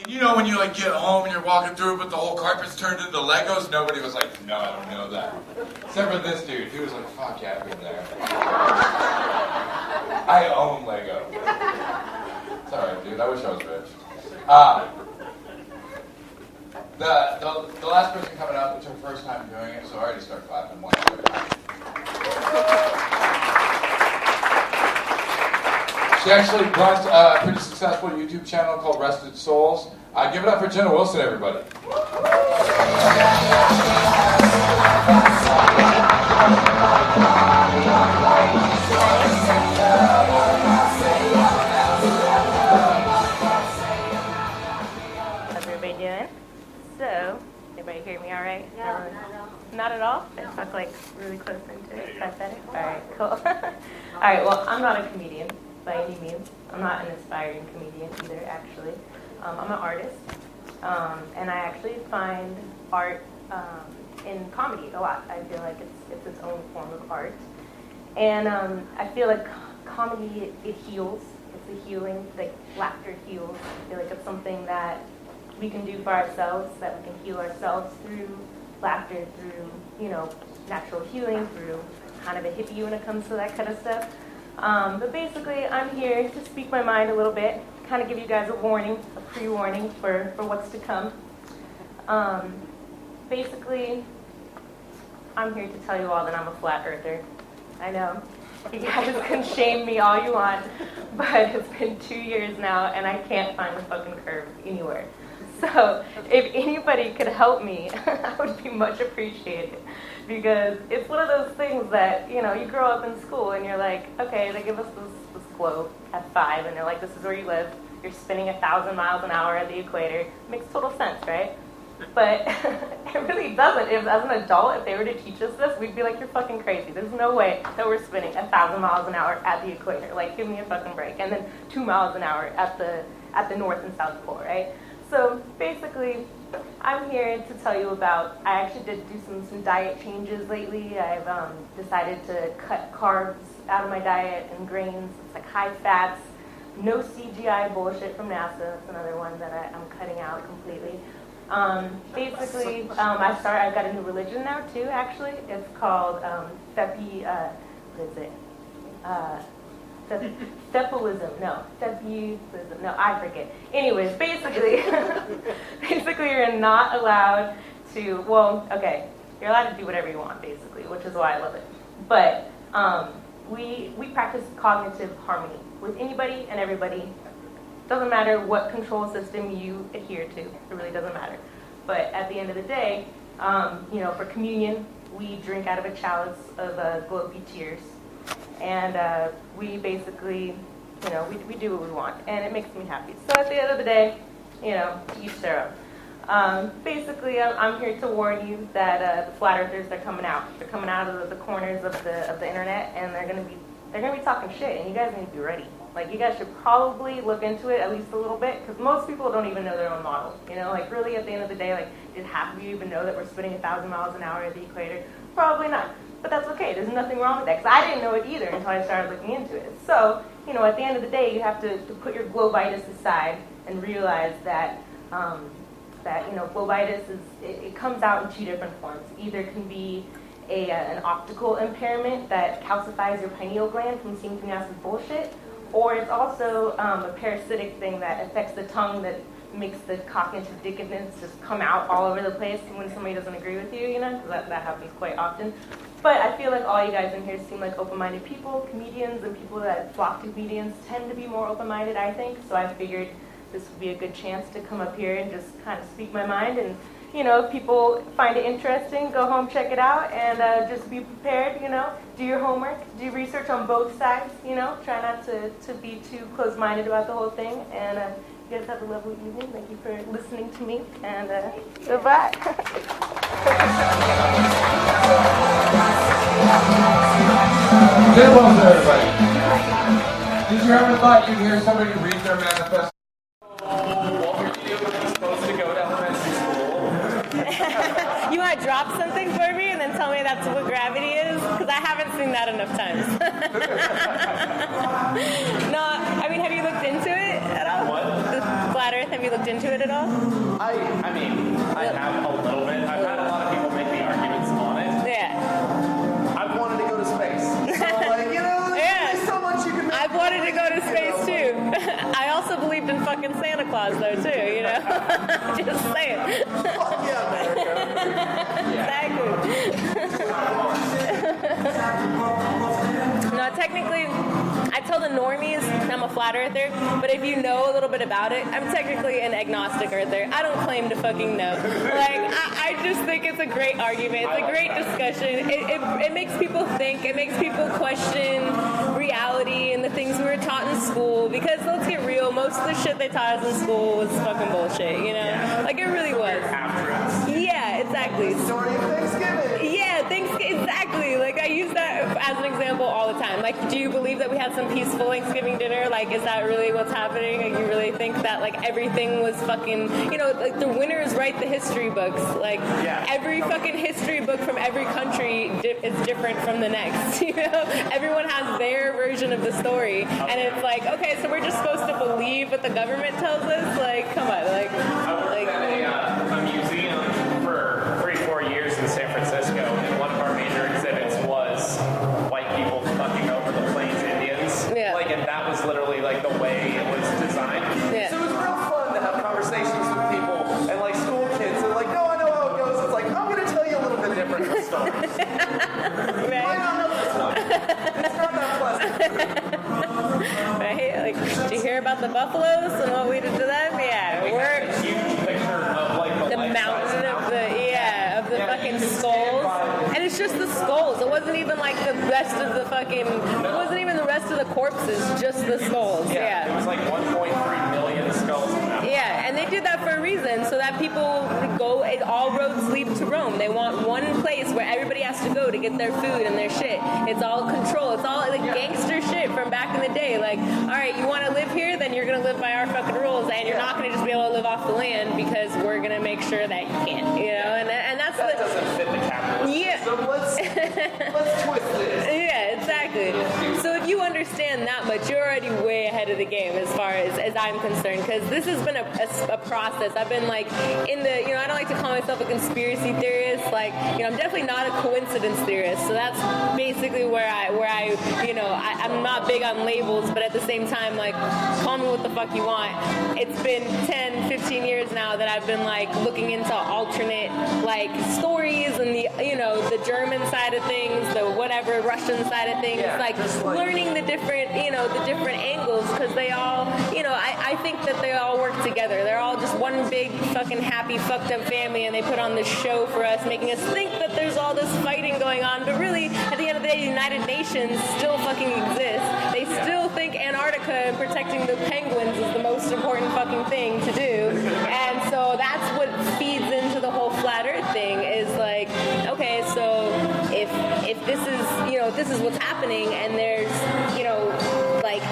And you know when you like get home and you're walking through but the whole carpet's turned into Legos? Nobody was like, no, I don't know that. Except for this dude. He was like, fuck yeah, I've been there. I own Lego. It's alright, dude. I wish I was rich. The last person coming up, it's her first time doing it, so I already start clapping. One second. She actually runs a pretty successful YouTube channel called Rested Souls. Give it up for Jenna Wilson, everybody. How's everybody doing? So, everybody hear me all right? No. Not at all? I talk like really close into it. Pathetic? Alright, cool. Alright, well, I'm not a comedian by any means. I'm not an aspiring comedian either, actually. I'm an artist, and I actually find art in comedy a lot. I feel like it's its own form of art. And I feel like comedy, it heals. It's a healing, like laughter heals. I feel like it's something that we can do for ourselves, that we can heal ourselves through laughter, through, natural healing, through kind of a hippie when it comes to that kind of stuff. But basically, I'm here to speak my mind a little bit, kind of give you guys a warning, a pre-warning for what's to come. Basically, I'm here to tell you all that I'm a flat earther. I know, you guys can shame me all you want, but it's been 2 years now, and I can't find the fucking curve anywhere. So, if anybody could help me, I would be much appreciated. Because it's one of those things that, you grow up in school and you're like, okay, they give us this globe at 5 and they're like, this is where you live. You're spinning 1,000 miles an hour at the equator. It makes total sense, right? But it really doesn't. As an adult, if they were to teach us this, we'd be like, you're fucking crazy. There's no way that we're spinning 1,000 miles an hour at the equator. Like, give me a fucking break. And then 2 miles an hour at the North and South Pole, right? So basically, I'm here to tell you about, I actually did do some diet changes lately. I've decided to cut carbs out of my diet and grains. It's like high fats, no CGI bullshit from NASA. That's another one that I'm cutting out completely. Basically, I've got a new religion now too, actually. It's called fepe, what is it? Fepelism. No, I forget. Anyways, basically, you're not allowed to, you're allowed to do whatever you want, basically, which is why I love it. But we practice cognitive harmony with anybody and everybody. Doesn't matter what control system you adhere to. It really doesn't matter. But at the end of the day, for communion, we drink out of a chalice of globe tears. And we basically, we do what we want. And it makes me happy. So at the end of the day, each their own. Basically, I'm here to warn you that the flat earthers, they're coming out. They're coming out of the corners of the internet, and they're gonna be talking shit. And you guys need to be ready. Like, you guys should probably look into it at least a little bit, because most people don't even know their own model. Really at the end of the day, did half of you even know that we're spinning 1,000 miles an hour at the equator? Probably not. But that's okay. There's nothing wrong with that, because I didn't know it either until I started looking into it. So, at the end of the day, you have to put your globitis aside and realize that globitis it comes out in 2 different forms. Either it can be an optical impairment that calcifies your pineal gland from seeing through NASA's bullshit, or it's also a parasitic thing that affects the tongue that makes the cognitive dissonance just come out all over the place when somebody doesn't agree with you, because that happens quite often. But I feel like all you guys in here seem like open-minded people. Comedians and people that flock to comedians tend to be more open-minded, I think. So I figured this would be a good chance to come up here and just kind of speak my mind. And, if people find it interesting, go home, check it out, and just be prepared, do your homework, do research on both sides, try not to be too close-minded about the whole thing. And you guys have a lovely evening. Thank you for listening to me, and goodbye. Good one, everybody. Did you ever thought you'd hear somebody read their manifesto? What were you supposed to go to elementary school? You want to drop something for me and then tell me that's what gravity is? Because I haven't seen that enough times. No, have you looked into it at all? What? The flat earth Have you looked into it at all? I mean, I have a little bit. I've had a lot of people make the arguments on it. Yeah. I've wanted to go to space. So, like, you know, there's so much you can make. I've wanted to go to space too. I also believed in fucking Santa Claus though too, you know? Just saying. Fuck yeah, America. Exactly. No, technically, I tell the normies I'm a flat earther, but if you know a little bit about it, I'm technically an agnostic earther. I don't claim to fucking know. Like, I just think it's a great argument. It's a great discussion. It makes people think. It makes people question reality and the things we were taught in school. Because let's get real, most of the shit they taught us in school was fucking bullshit, you know? Like, it really was. Yeah, exactly. Story of Thanksgiving. Yeah, exactly. Like, I use that as an example all the time. Like, do you believe that we had some peaceful Thanksgiving dinner? Like, is that really what's happening? Like, you really think that, like, everything was fucking, you know, like, the winners write the history books. Like, every fucking history book from every country is different from the next, you know? Everyone has their version of the story. And it's like, okay, so we're just supposed to believe what the government tells us? Like, come on. Like, I worked at a museum for 3-4 years in San Francisco, and one of our major exhibits was white people fucking over the Plains Indians. Yeah. Like, and that was literally like the way it was designed. Yeah. So it was real fun to have conversations with people and like school kids. They're like, no, I know how it goes. It's like, I'm going to tell you a little bit different stories. right? Why not know this one? It's not that pleasant. Right? Like, did you hear about the buffaloes and what we did to them? Yeah, We had a huge picture of like the mountain of the fucking skulls, and it's just the skulls. It wasn't even like the rest of the fucking. It wasn't even the rest of the corpses. Just the skulls. Yeah. It was like 1.3 million skulls in that. Yeah, and they did that for a reason, so that people go. All roads lead to Rome. They want one place where everybody has to go to get their food and their shit. It's all control. It's all like gangster shit from back in the day. Like, all right, you want to live here, then you're gonna live by our fucking rules, and you're not gonna just be able to live off the land because we're gonna make sure that you can't. You know, and that's that doesn't fit the capitalist system. Let's twist this. Yeah, exactly. So if you understand that much, you're already way ahead of the game as far as I'm concerned, because this has been a process. I've been like in the, you know, I don't like to call myself a conspiracy theorist. Like, you know, I'm definitely not a coincidence theorist. So that's basically where I you know, I'm not big on labels, but at the same time, like, call me what the fuck you want. It's been 10, 15 years now that I've been like looking into alternate like stories and the, you know, the German side of things, the whatever Russian side of things, like learning the different, you know, the different angles, because they all, you know, I think that they all work together. They're all just one big fucking happy fucked up family, and they put on this show for us, making us think that there's all this fighting going on, but really at the end of the day, the United Nations still fucking exists. They still think Antarctica and protecting the penguins is the most important fucking thing to do. And so that's what feeds into the whole flat earth thing, is like, okay, so if this is, you know, this is what's happening, and there's, you know, like,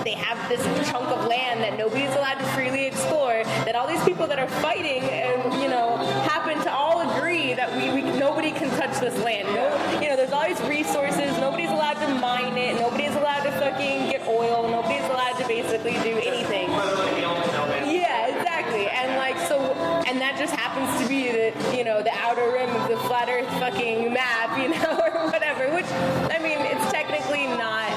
they have this chunk of land that nobody's allowed to freely explore, that all these people that are fighting, you know, happen to all agree that nobody can touch this land. No, you know, there's all these resources, nobody's allowed to mine it, nobody's allowed to fucking get oil, nobody's allowed to basically do anything. Yeah, exactly. And like, so, and that just happens to be the, you know, the outer rim of the flat earth fucking map, you know, or whatever, which, I mean, it's technically not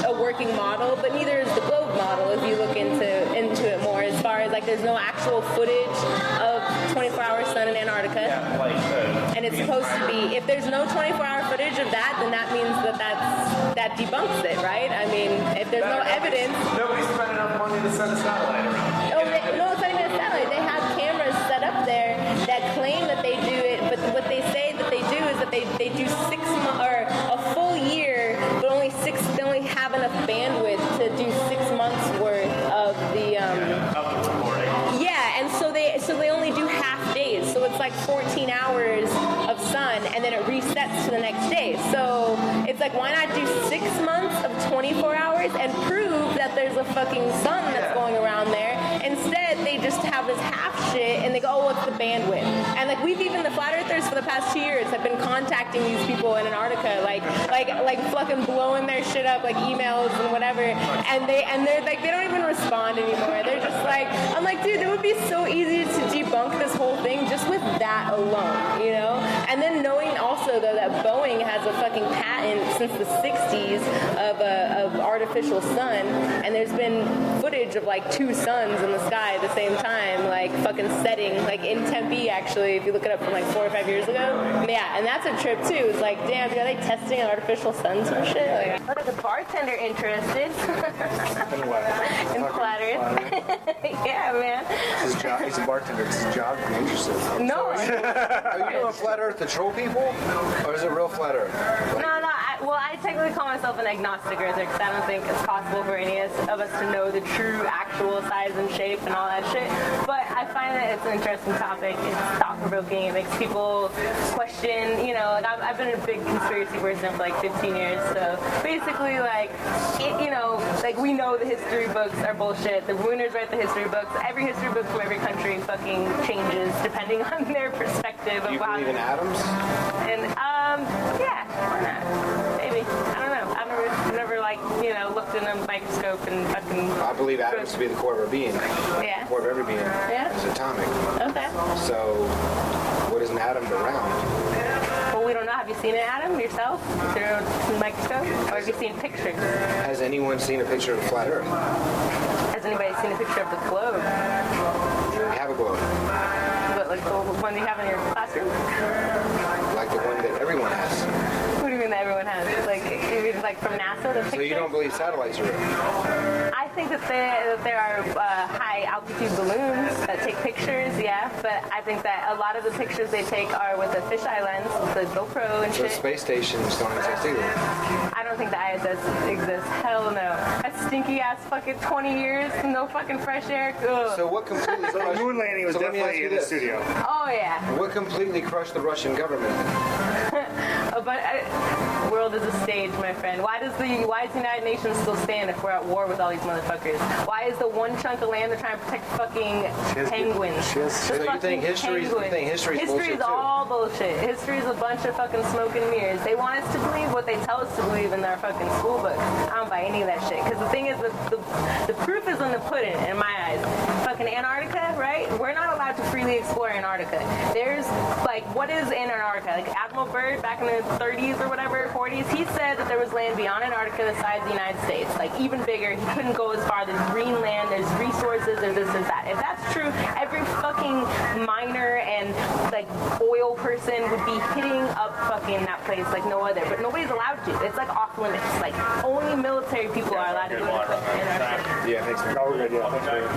a working model, but neither is the globe model if you look into it more, as far as like there's no actual footage of 24-hour sun in Antarctica. Yeah, like, and it's supposed to be, if there's no 24-hour footage of that, then that means that debunks it, right? I mean, if there's no evidence. Nobody's spent enough money to send a satellite around. No, it's not even a satellite. They have cameras set up there that claim that they do it, but what they say that they do is that they do 6 months or a full year, but they only have enough bandwidth to do 6 months worth of the recording. Yeah, and so they only do half days, so it's like 14 hours of sun, and then it resets to the next day. So it's like, why not do 6 months of 24 hours and prove that there's a fucking sun that's going around there. Instead, they just have this half shit, and they go, oh, what's the bandwidth? And like the flat earthers for the past 2 years have been contacting these people in Antarctica, like fucking blowing their shit up, like emails and whatever, and they're like, they don't even respond anymore. They're just like, I'm like, dude, it would be so easy to debunk this whole thing just with that alone, you know? And then knowing also though that Boeing has a fucking patent since the 60s of artificial sun, and there's been footage of like 2 suns in the sky at the same time, like fucking setting, like in Tempe actually, if you look it up from like 4 or 5 years ago. Yeah, and that's a trip too. It's like, damn, are they testing artificial suns and shit? Like, look at the bartender interested. In what? In flat Earth. Yeah, man. It's his job. He's a bartender. It's his job to be interested. No. Are you doing flat Earth to troll people, or is it real flat Earth? No. I technically call myself an agnostic earther because I don't think it's possible for any of us to know the true actual size and shape and all that shit. But I find that it's an interesting topic. It's thought-provoking. It makes people question, you know, like I've been a big conspiracy person for like 15 years. So basically, like, you know, like we know the history books are bullshit. The winners write the history books. Every history book from every country fucking changes depending on their perspective of Do you how. believe in atoms? And yeah, why not? Maybe. I don't know. I've never like, you know, looked in a microscope and fucking. I believe atoms to be the core of our being. Yeah. The core of every being. Yeah. Is atomic. Okay. So, what is an atom but round? Well, we don't know. Have you seen an atom yourself through a microscope? Or have you seen pictures? Has anyone seen a picture of flat Earth? Has anybody seen a picture of the globe? We have a globe. What, like the one you have in your classroom? Like the one that everyone has. What do you mean that everyone has? Like, you mean like from NASA, the pictures? So you don't believe satellites are real? I think that there are high altitude balloons that take pictures, yeah, but I think that a lot of the pictures they take are with a fisheye lens, the GoPro and So shit. space stations don't exist either. I don't think the ISS exists. Hell no. That stinky ass fucking 20 years, no fucking fresh air. Ugh. So what completely So the moon landing was So let me ask definitely you in the this. studio. Oh yeah. What completely crushed the Russian government? But the world is a stage, my friend. Why is the United Nations still stand if we're at war with all these motherfuckers? Why is the one chunk of land they're trying to protect fucking penguins? So you think history's History bullshit is too? all bullshit. History is a bunch of fucking smoke and mirrors. They want us to believe what they tell us to believe in their fucking school books. I don't buy any of that shit. Because the thing is, the proof is in the pudding, in my eyes. Fucking Antarctica, right? We're not allowed to freely explore Antarctica. There's, like, what is in Antarctica? Like, Admiral Byrd, back in the 30s or whatever, 40s, he said that there was land beyond Antarctica the size of the United States. Like, even bigger. He couldn't go as far. There's Greenland, there's resources, there's this and that. If that's true, every fucking miner and, like, oil person would be hitting up fucking that place like no other. But nobody's allowed to. It's, like, off limits. Like, only military people are allowed to do it. Yeah, thanks, man. Oh, we're good. Yeah, thanks, man.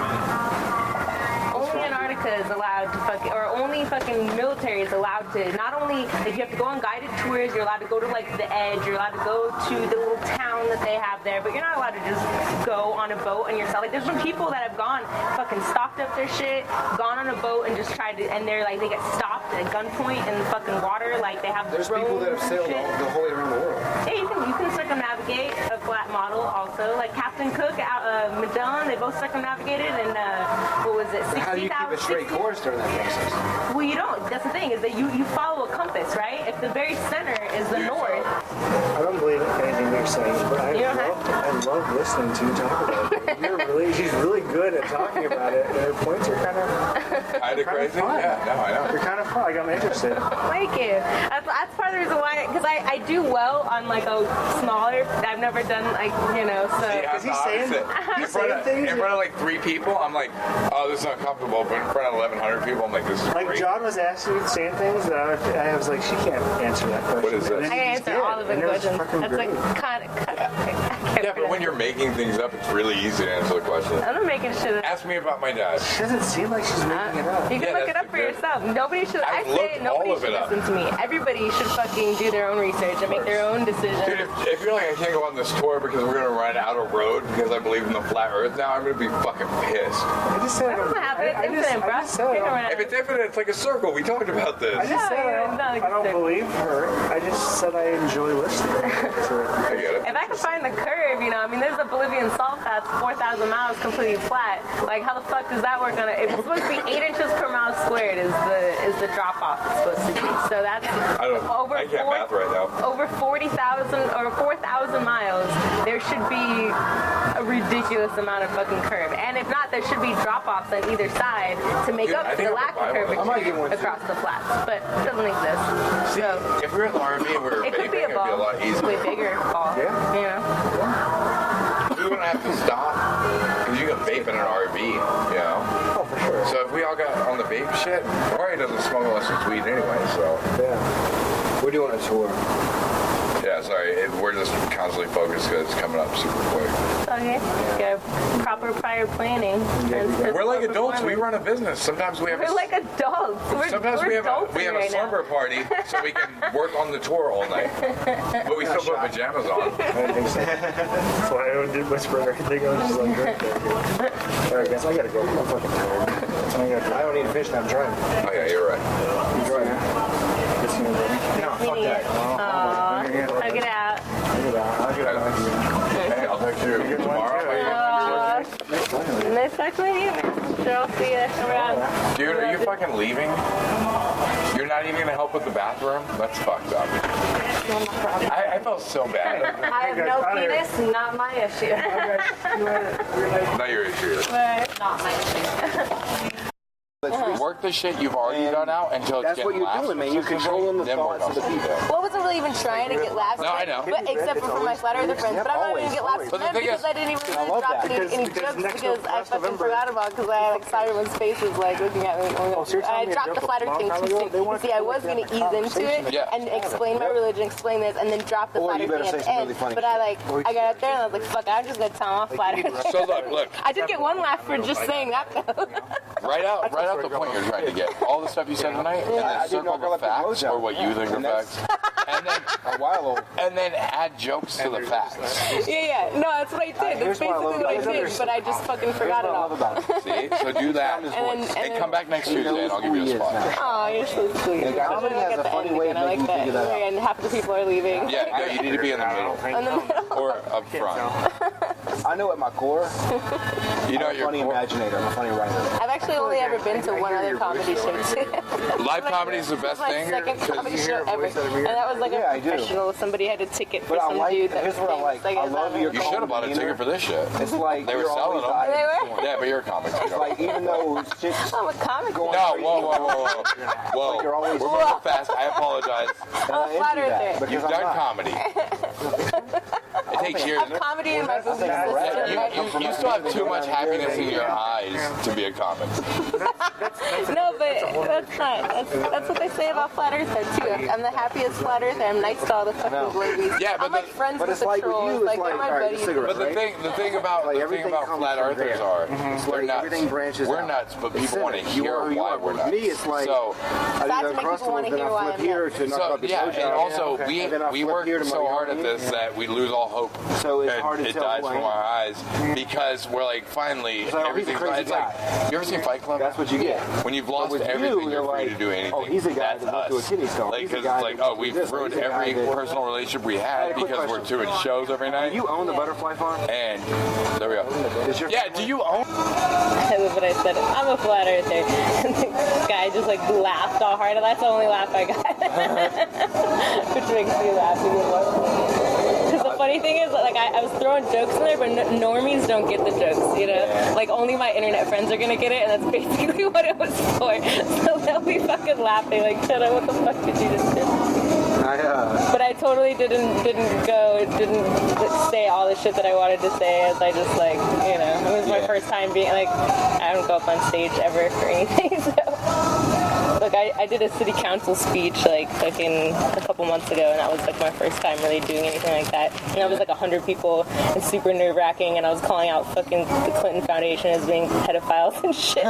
Only Antarctica is allowed to fucking, or only fucking military is allowed to, not only, like, you have to go on guided tours, you're allowed to go to, like, the edge, you're allowed to go to the little town that they have there, but you're not allowed to just go on a boat on yourself. Like, there's been people that have gone, fucking stocked up their shit, gone on a boat and just tried to, and they're, like, they get stopped at gunpoint in the fucking water, like, they have There's people that have sailed the whole way around the world. Yeah, you can circumnavigate a flat model also. Like Captain Cook, Magellan, they both circumnavigated, and what was it, 60,000? How do you keep a straight course during that process? Well, you don't. That's the thing, is that you follow a compass, right? If the very center is the north. I don't believe anything you're saying, but I love listening to you talk about it. She's really good at talking about it, and her points are kind of crazy? fun. Yeah, no, I know. They're kind of fun. Like, I'm interested. Thank you. That's part of the reason why, because I do well on like a smaller. I've never done like, you know, so. Is he saying things? In front of like 3 people, I'm like, oh, this is uncomfortable. But in front of 1,100 people, I'm like, this is Like great. John was saying things that I was like, she can't answer that question. What is this? And then I you just answer did, all of the and it was questions. fucking That's great. like kind of. Yeah, but when you're making things up, it's really easy to answer the question. I'm not making shit up. Ask me about my dad. She doesn't seem like she's making it up. You can Yeah, look it that's up for good. yourself. Nobody should. I've looked Nobody all of should it up. listen to me. Everybody should fucking do their own research and make their own decisions. Dude, if you're like, I can't go on this tour because we're going to run out of road because I believe in the flat earth now, I'm going to be fucking pissed. I just said That doesn't happen. infinite, bro. If it's infinite, it's like a circle. We talked about this. I just said I don't believe her. I just said I enjoy listening. I get it. If I can find the curve, you know, I mean, there's a Bolivian salt that's 4,000 miles completely flat. Like, how the fuck does that work on it? It's supposed to be 8 inches per mile squared is the drop off it's supposed to be. So that's I can't math right now. Over 40,000 or 4,000 miles. There should be a ridiculous amount of fucking curve, and if not, there should be drop offs on either side to make up for the lack of curvature across the flats. But it doesn't exist. See, if we were in the RV and we were It could vaping, be a it'd be a ball. lot easier. Way bigger ball. Yeah. You know. We wouldn't have to stop because you can vape in an RV, you know. Oh, for sure. So if we all got on the vape shit, Rory doesn't smoke unless it's weed anyway. So Yeah. We're doing a tour. yeah, sorry, we're just constantly focused because it's coming up super quick. Okay. Get proper prior planning. We're like adults. We run a business. Sometimes we have. We're like adults. Sometimes we're we have adults a right slumber party so we can work on the tour all night, but we still put pajamas on. I didn't think so. That's why I did whisper everything. I was just like, right there. Alright, guys, I gotta go. I'm fucking tired. I don't need to fish, I'm driving. Oh yeah, you're right. You driving? No, fuck that. I'll get out. Hey, I'll text you tomorrow. Nice talking with you, man. Sure, I'll see you around. Dude, are you fucking leaving? You're not even gonna help with the bathroom? That's fucked up. I felt so bad. I have no penis, not my issue. Not your issue. Not my issue. Work the shit you've already done out until it's That's what getting you're laughs doing, man. You're controlling the then work thoughts on of the people. Well, I wasn't really even trying to get laughs. No, I know. But except for my flat earther friends. But I'm not going to get laughs But from the them thing because is- I didn't even really love drop that. any Because jokes next because I last fucking November- forgot about because I had like Cyberman's faces like looking at me. Oh, so you're telling I me a dropped joke the a flat earth long thing time too ago? soon. They want See, I was going to ease into it Yeah. and explain my religion, explain this, and then drop the Or flat you earth better thing say at some the really end. funny But I got up there and I was like, fuck, I'm just going to tell them off flat earth. So look, I did get one laugh for just saying that though. right out the point you're trying to get. All the stuff you said tonight, and then circle the facts or what you think are facts, and then A while old. and then add jokes to the facts. Yeah. No, that's what I did. Here's That's what I basically love what I about it. did, but I just fucking forgot Here's it what I love all. about it. See, so do that. And And come back next Tuesday, and I'll give you a spot. Oh, you're so sweet. Yeah, comedy Look has at a the funny end way again. of I like making you that. figure that out. And half the people are leaving. Yeah, no, you need to be in the middle In the middle. or up front. I know at my core, You know I'm a your funny core. imaginator. I'm a funny writer. I've actually only ever been to one other comedy show too. Live comedy is the best This thing. was my second 'cause comedy you show hear- ever, and that was like Yeah, I a do. professional. Somebody had a ticket for But I some like- dude that here's was what I famous. like. I love your You should have bought a ticket for this shit. It's like They were you're selling always them. out. They were? Yeah, but you're a comic. So you don't- Like even though chicks I'm a comic. Go on. No, whoa. you're always- We're moving fast. I apologize. and Oh, I flat envy that earther. because You've I'm done not. comedy. It takes years. I have comedy in my belief system. You still have too much happiness in your eyes to be a comic. No, but that's not. That's what they say about flat earther too. I'm the happiest flat earther. I'm nice to all the fucking ladies. Yeah, but I'm like the- friends But with it's the like with trolls. you, it's Like like they're my all right, buddies. cigarette, But the right? thing about everything comes flat from earthers there. are It's we're like nuts. everything branches We're out. nuts, but It's people want to civic. You hear are who you why are. we're With nuts. me, it's like So I That's do to the make people crust wanna then hear I why flip I'm here nuts. to knock So out the yeah, blowjob. and also And then I we flip work here to so my hard at yoni. this that we lose all hope. So it's and hard to it tell dies who I from am. our eyes because we're like finally It's like, oh, he's a everything's crazy it's like you ever seen Fight Club? That's what you get. When you've But lost with everything, you, you're free like, to do anything. oh, he's a guy That's that went to a us. kidney stone. Like, He's a cause guy it's like, that oh, went we've through this. ruined He's a guy every that- personal relationship we I had had a quick because we're question. doing shows every night. You own the butterfly farm? And there we go. Is your Yeah, do you own? I love what I said. I'm a flat earther. And the guy just like laughed all hard. That's the only laugh I got. Which makes me laugh even more. Because the funny thing is, like, I was throwing jokes in there, but normies don't get the jokes, you know? Like, only my internet friends are gonna get it, and that's basically what it was for. So they'll be fucking laughing, like, shut up, what the fuck did you just do? But I totally didn't say all the shit that I wanted to say, as I just, like, you know, it was my first time being, like, I don't go up on stage ever for anything, so. Like I did a city council speech like fucking a couple months ago, and that was like my first time really doing anything like that. And I was like 100 people and super nerve-wracking, and I was calling out fucking the Clinton Foundation as being pedophiles and shit.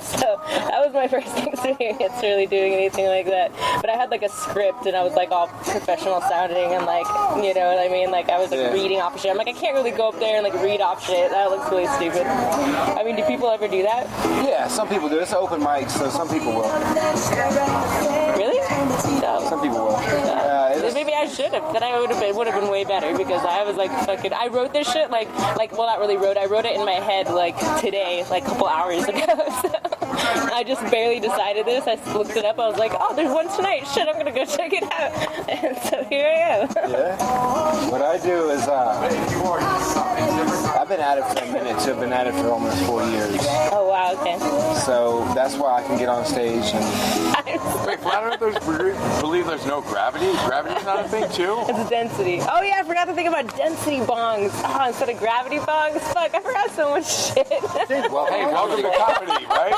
So that was my first experience really doing anything like that. But I had like a script, and I was like all professional sounding, and like, you know what I mean? Like I was like reading off of shit. I'm like, I can't really go up there and like read off shit. That looks really stupid. I mean, do people ever do that? Yeah, some people do. It's an open mic, so some people will. Really? No. Some people will. Maybe I should have. Then I would have been way better, because I was like fucking. I wrote this shit like well, not really wrote. I wrote it in my head like today, like a couple hours ago. So I just barely decided this. I looked it up. I was like, oh, there's one tonight. Shit, I'm gonna go check it out. And so here I am. Yeah. What I do is I've been at it for a minute too. I've been at it for almost 4 years. Oh wow. Okay. So that's why I can get on stage and. Wait, flat earthers believe there's no gravity? Gravity's not a thing too? It's density. Oh yeah, I forgot to think about density bongs. Oh, instead of gravity bongs. Fuck, I forgot so much shit. Well, hey, welcome to comedy, right?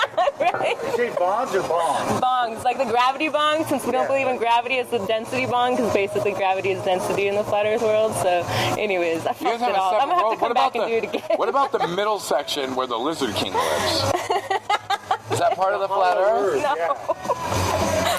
Right? Say bonds or bongs? Bongs, like the gravity bong. Since we don't believe in gravity, it's the density bong, because basically gravity is density in the flat earth world. So, anyways, I fucked it all. I'm gonna have to come back and do it again. What about the middle section where the Lizard King lives? Is that part of the flat earth? No.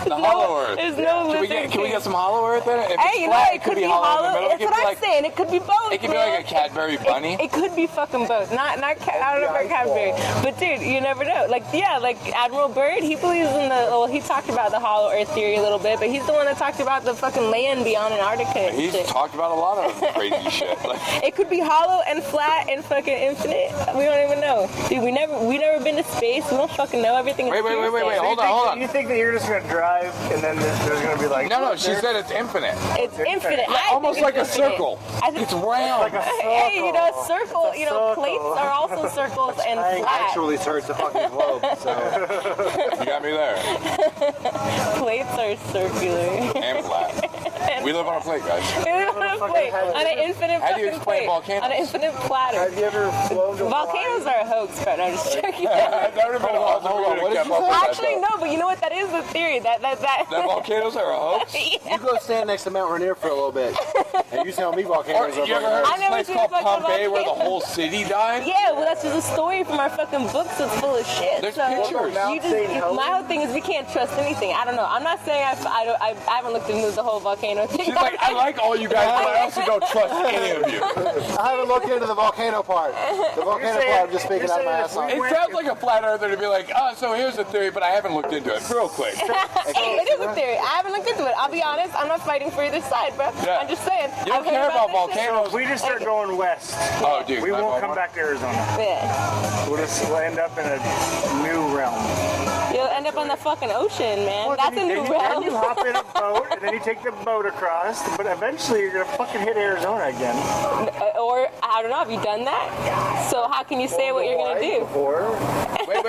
The hollow earth. There's no lizard Can we get some hollow earth in it? If hey, you know, it could be hollow. That's what I'm saying. It could be both. It could be like a Cadbury bunny. It could be fucking both. Not I don't know about Cadbury. But dude, you never know. Like, yeah, like Admiral Byrd, he believes in he talked about the hollow earth theory a little bit, but he's the one that talked about the fucking land beyond Antarctica and He's shit. talked about a lot of crazy shit. It could be hollow and flat and fucking infinite. We don't even know. Dude, we never been to space. We don't fucking know everything. Wait, hold on. You think that you're just gonna drive and then there's gonna be like... No, she said it's infinite. It's infinite. Almost like a circle. It's round. Like a circle. Hey, you know, circle, you know, plates are also circles and flat. Actually, it's a fucking globe. So You got me there. Plates are circular. And flat. We live on a plate, guys. We live on a plate. On an infinite How do you fucking explain plate. volcanoes? On an infinite platter. Have you ever flown to Volcanoes are a hoax, but I'm just joking. That would have been awesome. hold on, what did you say? Actually, no, but you know what? That is the theory. That volcanoes are a hoax? you go stand next to Mount Rainier for a little bit, and you tell me volcanoes are You ever heard I of never this place seen called a fucking Pompeii where the volcano. whole city died? Yeah, well, that's just a story from our fucking books that's full of shit. There's so pictures. My whole thing is we can't trust anything. I don't know. I'm not saying I haven't looked into the whole volcano thing. She's like, I like all you guys, but I also don't trust any of you. I haven't looked into the volcano part. The volcano part, I'm just speaking out my ass off. It sounds like a flat earther to be like, so here's the theory, but I haven't looked into it. Real quick. Hey, it is a theory. I haven't looked into it. I'll be honest. I'm not fighting for either side, bro. Yeah. I'm just saying. You don't care about volcanoes. If we just start going west, Oh, dude. we won't come back to Arizona. Yeah. We'll end up in a new realm. You'll end up on the fucking ocean, man. Well, That's a then new you realm. hop in a boat, and then you take the boat across, but eventually you're going to fucking hit Arizona again. Or, I don't know, have you done that? So how can you say what you're going to do? Wait.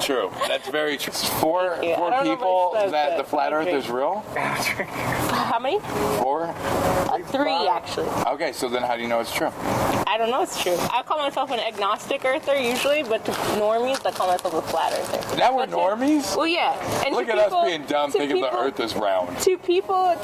True. That's very true. Four I don't know if people I said that the flat earth Okay. is real? How many? 4? 3, actually. Okay, so then how do you know it's true? I don't know it's true. I call myself an agnostic earther usually, but to normies, I call myself a flat earther. Now we're But to- normies? Well, yeah. And Look to at people, us being dumb to thinking the people- earth is round. To people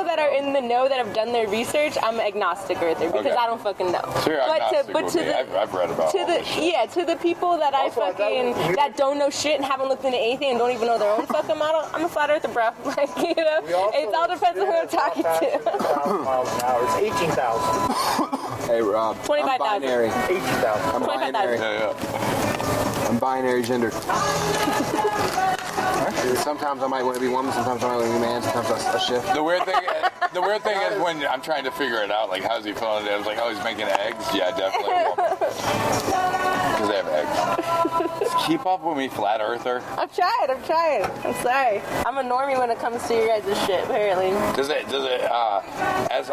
that are in the know that have done their research, I'm an agnostic earther because Okay. I don't fucking know. So you're agnostic with me. the I've read about all this shit. to the people that I fucking that don't know shit and haven't looked into anything and don't even know their own fucking model, I'm a flat earther, bro. Like, you know, it all depends on who I'm talking to. 1,000 miles an hour. It's 18,000. Hey, Rob. 25,000. I'm binary. 18,000. I'm 25,000. binary. Yeah. I'm binary gender. Sometimes I might want to be woman, sometimes I might want to be man, sometimes I shift. The weird thing is when I'm trying to figure it out, like, how's he feeling today? I was like, oh, he's making eggs? Yeah, definitely a woman. Because they have eggs. Keep up with me, flat earther. I'm trying. I'm sorry. I'm a normie when it comes to your guys' shit, apparently. Does it, as